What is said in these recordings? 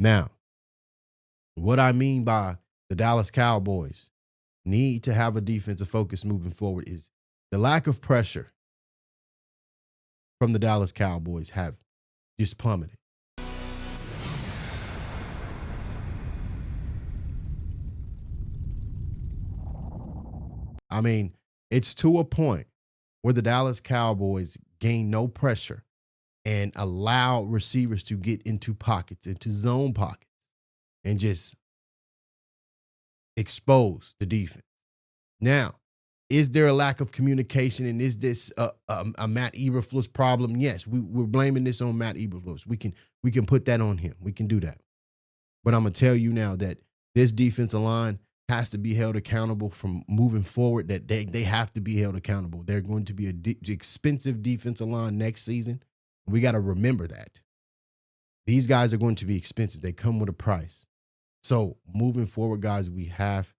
Now, what I mean by the Dallas Cowboys need to have a defensive focus moving forward is the lack of pressure from the Dallas Cowboys have just plummeted. I mean, it's to a point where the Dallas Cowboys gain no pressure and allow receivers to get into pockets, into zone pockets, and just expose the defense. Now, is there a lack of communication, and is this a Matt Eberflus problem? Yes, we're blaming this on Matt Eberflus. We can put that on him. We can do that. But I'm gonna tell you now that this defensive line has to be held accountable from moving forward. That they have to be held accountable. They're going to be a expensive defensive line next season. We got to remember that these guys are going to be expensive. They come with a price. So moving forward, guys, we have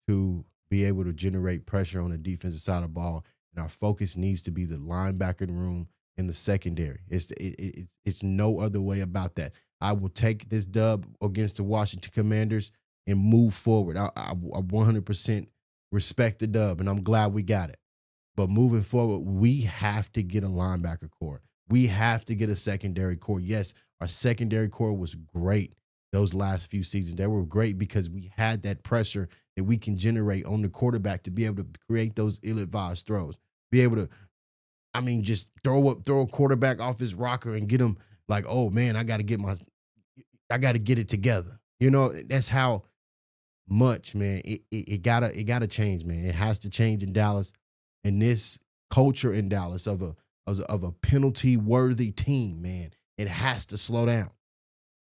to be able to generate pressure on the defensive side of the ball, and our focus needs to be the linebacker room in the secondary. It's no other way about that. I will take this dub against the Washington Commanders and move forward. I 100% respect the dub, and I'm glad we got it. But moving forward, we have to get a linebacker core. We have to get a secondary core. Yes, our secondary core was great those last few seasons. They were great because we had that pressure that we can generate on the quarterback to be able to create those ill-advised throws. Be able to, just throw a quarterback off his rocker and get him like, oh man, I got to get it together. That's how much, man. It gotta change, man. It has to change in Dallas, and this culture in Dallas of a penalty worthy team, man. It has to slow down.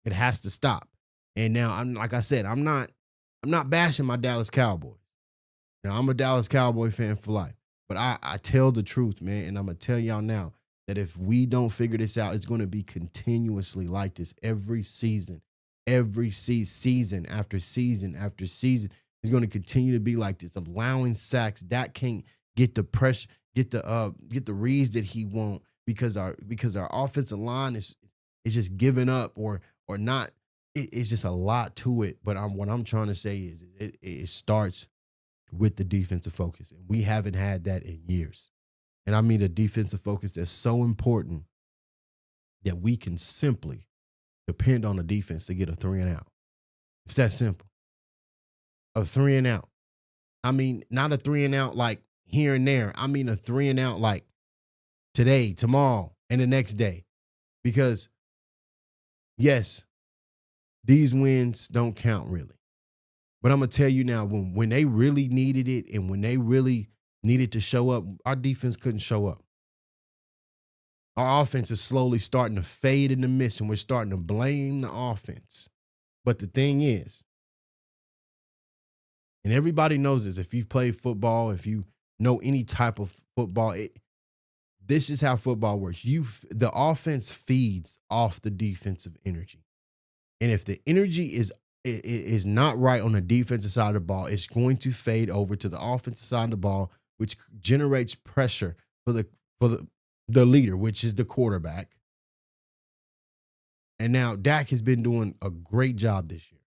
It has to stop. And now I'm not bashing my Dallas Cowboys. Now I'm a Dallas Cowboy fan for life, but I tell the truth, man, and I'm gonna tell y'all now that if we don't figure this out, it's gonna be continuously like this every season. Season after season after season is going to continue to be like this, allowing sacks. That can't get the pressure, get the reads that he want because our offensive line is just giving up or not. It's just a lot to it. But what I'm trying to say is it starts with the defensive focus, and we haven't had that in years. And I mean a defensive focus that's so important that we can simply depend on the defense to get a 3-and-out. It's that simple. A 3-and-out. Not a 3-and-out like here and there. I mean a 3-and-out like today, tomorrow, and the next day. Because, yes, these wins don't count really. But I'm going to tell you now, when they really needed it and when they really needed to show up, our defense couldn't show up. Our offense is slowly starting to fade in the mist, and we're starting to blame the offense. But the thing is, and everybody knows this, if you've played football, if you know any type of football, this is how football works. The offense feeds off the defensive energy. And if the energy is not right on the defensive side of the ball, it's going to fade over to the offensive side of the ball, which generates pressure for the leader, which is the quarterback. And now Dak has been doing a great job this year.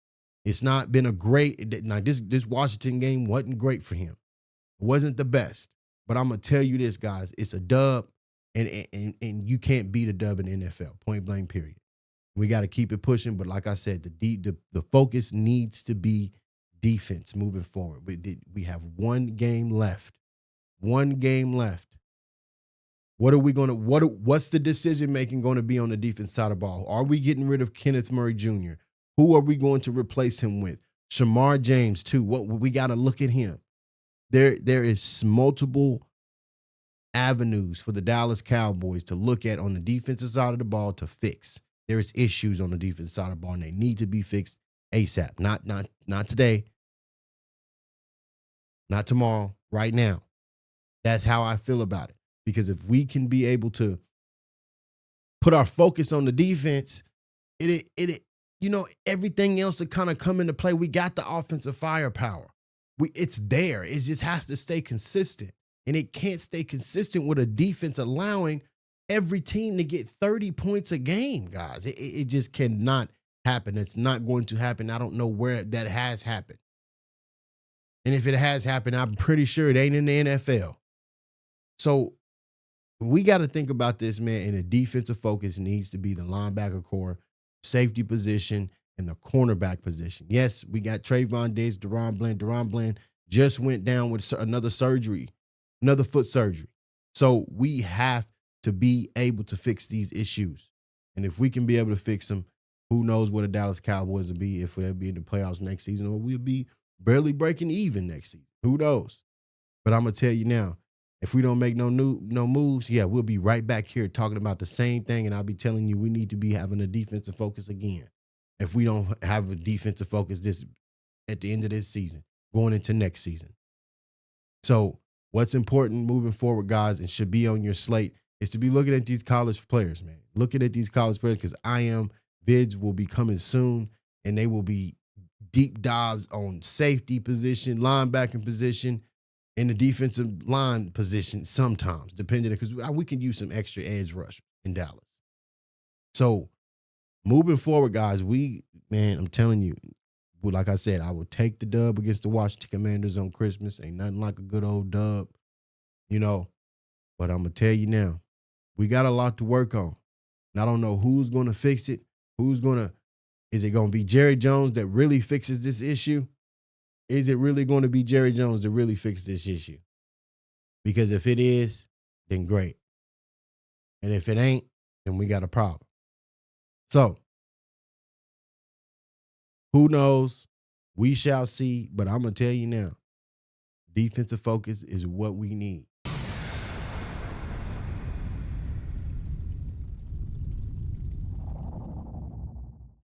It's not been a great, now this Washington game wasn't great for him. It wasn't the best. But I'm going to tell you this, guys, it's a dub, and you can't beat a dub in the NFL, point blank, period. We got to keep it pushing, but like I said, the focus needs to be defense moving forward. We have one game left. One game left. What's the decision making going to be on the defense side of the ball? Are we getting rid of Kenneth Murray Jr.? Who are we going to replace him with? Shamar James too. We got to look at him. There is multiple avenues for the Dallas Cowboys to look at on the defensive side of the ball to fix. There is issues on the defensive side of the ball, and they need to be fixed ASAP. Not today, not tomorrow, right now. That's how I feel about it. Because if we can be able to put our focus on the defense, everything else will kind of come into play. We got the offensive firepower. It's there. It just has to stay consistent. And it can't stay consistent with a defense allowing every team to get 30 points a game, guys. It just cannot happen. It's not going to happen. I don't know where that has happened. And if it has happened, I'm pretty sure it ain't in the NFL. So we got to think about this, man. And the defensive focus needs to be the linebacker core, safety position, and the cornerback position. Yes, we got Trayvon Diggs, Deron Bland. Deron Bland just went down with another surgery, another foot surgery. So we have to be able to fix these issues. And if we can be able to fix them, who knows what the Dallas Cowboys will be, if they'll be in the playoffs next season, or we'll be barely breaking even next season. Who knows? But I'm going to tell you now, if we don't make no moves, yeah, we'll be right back here talking about the same thing, and I'll be telling you we need to be having a defensive focus again. If we don't have a defensive focus this at the end of this season, going into next season. So what's important moving forward, guys, and should be on your slate is to be looking at these college players, man. Looking at these college players, because vids will be coming soon, and they will be deep dives on safety position, linebacking position, in the defensive line position sometimes, depending, because we can use some extra edge rush in Dallas. So moving forward, guys, I'm telling you, like I said, I will take the dub against the Washington Commanders on Christmas. Ain't nothing like a good old dub, but I'm going to tell you now, we got a lot to work on. And I don't know who's going to fix it. Is it going to be Jerry Jones that really fixes this issue? Is it really going to be Jerry Jones to really fix this issue? Because if it is, then great. And if it ain't, then we got a problem. So, who knows? We shall see. But I'm going to tell you now, defensive focus is what we need.